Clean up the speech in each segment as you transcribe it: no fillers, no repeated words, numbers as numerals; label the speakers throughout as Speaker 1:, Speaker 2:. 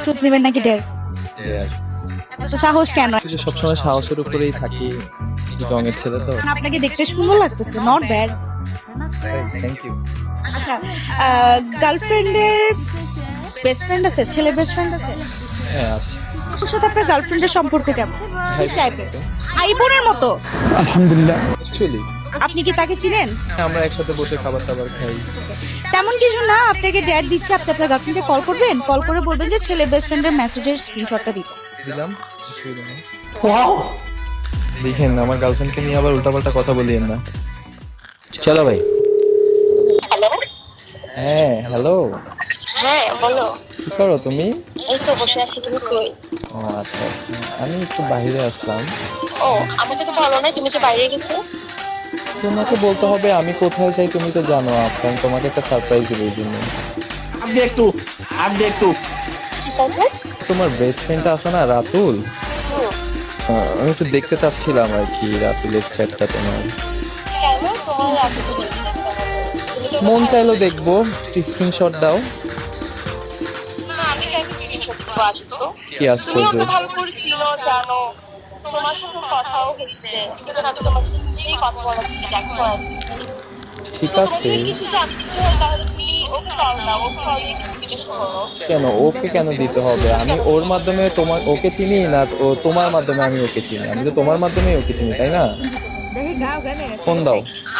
Speaker 1: Truth নেবেন নাকি ডের? এত সাহস কেন?
Speaker 2: সবসময় সাহসের উপরেই থাকি, চিটং এর ছেলে তো।
Speaker 1: আপনাকে দেখতে সুন্দর লাগতেছে, নট ব্যাড।
Speaker 2: Thank you.
Speaker 1: আচ্ছা, গার্লফ্রেন্ডের বেস্ট ফ্রেন্ড আছে, ছেলের বেস্ট ফ্রেন্ড আছে?
Speaker 2: হ্যাঁ আছে।
Speaker 1: ওর সাথে আপনার গার্লফ্রেন্ডের সম্পর্ক কেমন? কি টাইপের? ভাই বোনের মতো?
Speaker 2: আলহামদুলিল্লাহ। অ্যাকচুয়ালি
Speaker 1: আপনি কি তাকে চিনেন?
Speaker 2: আমরা একসাথে বসে খাবার খাই।
Speaker 1: তেমন কিছু না, আপনাকে ড্যাড দিচ্ছে, আপনি আপনার গার্লফ্রেন্ডকে কল করবেন, কল করে বলবেন যে ছেলের বেস্ট ফ্রেন্ডের মেসেজের স্ক্রিনশটটা দিতে।
Speaker 2: দিলাম, অসুবিধা নেই। ওয়াও, দেখেন আমার গার্লফ্রেন্ডকে নিয়ে আবার উল্টাপাল্টা কথা বলিয়েন না। চলো ভাই।
Speaker 3: হ্যালো।
Speaker 2: হ্যাঁ হ্যালো।
Speaker 3: হ্যাঁ বলো।
Speaker 2: কি করো তুমি?
Speaker 3: এই তো বসে আছি, তুমি কই?
Speaker 2: ও আচ্ছা আচ্ছা, আমি একটু বাইরে আসলাম।
Speaker 3: ও আমাকে তো বলো নাই তুমি যে বাইরে গেছো।
Speaker 2: তোমাকে বলতে হবে আমি কোথায় যাই, তুমি তো জানো। কারণ তোমাকে একটা সারপ্রাইজ দেবো এই জন্য।
Speaker 3: কি সারপ্রাইজ?
Speaker 2: তোমার বেস্ট ফ্রেন্ডটা আছে না, রাতুল, আমি একটু দেখতে চাচ্ছিলাম আর কি রাতুলের চ্যাটটা তোমার।
Speaker 3: কেন তোমার রাতে তো দেখতে ইচ্ছা হলো? তুমি তো
Speaker 2: মন চাইলো দেখবো, স্ক্রিনশট দাও।
Speaker 3: না, আমি কেন স্ক্রিনশট দিব? আজ তো
Speaker 2: কি
Speaker 3: তুমি
Speaker 2: আশ্চর্য।
Speaker 3: ওকে ভালো করে চিনো, জানো, তোমার সাথে কথাও হয়েছে, কিন্তু আমি তোমাকে কিছুই কথা বলাচ্ছি, দেখো আছি।
Speaker 2: ঠিক
Speaker 3: তোমার
Speaker 2: আছে,
Speaker 3: যদি কিছু জানতে ইচ্ছে হয় তাহলে তুমি ওকে কল দাও, ওকে কল দিয়ে কিছু জিজ্ঞেস করো।
Speaker 2: কেন ওকে কেন দিতে হবে? আমি ওর মাধ্যমে তোমার ওকে চিনি না, ও তোমার মাধ্যমে আমি ওকে চিনি। আমি তো তোমার মাধ্যমেই ওকে চিনি, তাই না? ফোন দাও।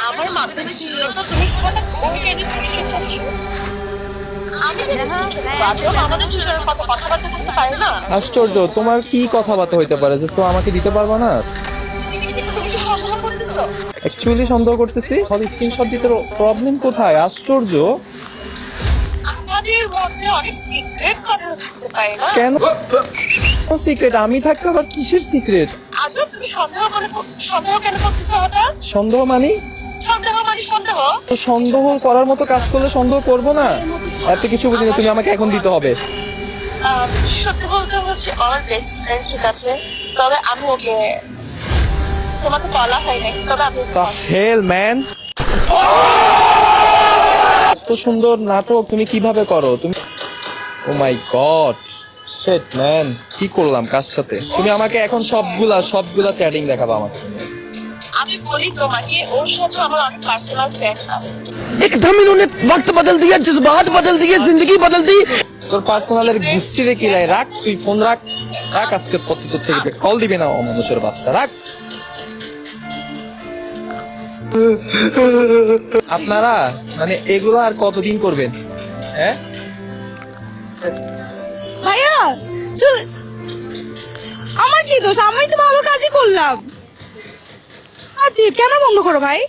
Speaker 3: আমার মাধ্যমে ছিল তো তুমি হঠাৎ ওকে কেন স্ক্রিনশট চাচ্ছ? আমি কেন স্ক্রিনশট দিব? আজও আমাদের দুজনের কত কথাবার্তা করতে পারে না।
Speaker 2: আশ্চর্য, তোমার কি কথাবার্তা হইতে পারে যে সো আমাকে দিতে পারবা না?
Speaker 3: তুমি কি সন্দেহ করতেছো?
Speaker 2: অ্যাকচুয়ালি সন্দেহ করতেছি। হল স্ক্রিনশট দিতে প্রবলেম কোথায়? আশ্চর্য।
Speaker 3: আমাদের মধ্যে অনেক সিক্রেট কথা থাকতে পারে না।
Speaker 2: কেন সিক্রেট? আমি থাকতে আবার কিসের সিক্রেট?
Speaker 3: আজও তুমি সন্দেহ কেন করতেছো হঠাৎ?
Speaker 2: সন্দেহ মানি?
Speaker 3: সন্দেহ মানে সন্দেহ?
Speaker 2: তো সন্দেহ করার মতো কাজ করলে সন্দেহ করব না? এত কিছু বুঝি না, তুমি আমাকে এখন দিতে হবে।
Speaker 3: সত্যি বলতে হচ্ছে আমার বেস্ট ফ্রেন্ড, ঠিক আছে, তবে আমি ওকে তোমাকে বলা হয় নাই, তবে আমি
Speaker 2: The hell man! এত সুন্দর নাটক তুমি কিভাবে করো তুমি? ও মাই গড, শিট ম্যান, কি করলাম কার সাথে? তুমি আমাকে এখন সবগুলা চ্যাটিং দেখাবা আমাকে।
Speaker 3: আমি বলি তোমাকে, ওর সাথে আমার অনেক পার্সোনাল চ্যাট আছে।
Speaker 4: एकदम इन्होंने वक्त बदल दिया, जज्बात बदल दिए, जिंदगी बदल दी।
Speaker 2: তোর পার্সোনালের গোষ্ঠী রে কি রায়? রাখ, তুই ফোন রাখ, রাখ। আজকে প্রতি তোর থেকে কল দিবি না, অমানুষের বাচ্চা, রাখ। আপনারা মানে এগুলো আর কতদিন করবেন? হ্যাঁ
Speaker 1: ভাইয়া আমার কি দোষ? আমি তো ভালো কাজই করলাম। আচ্ছা ক্যামেরা বন্ধ করো ভাই।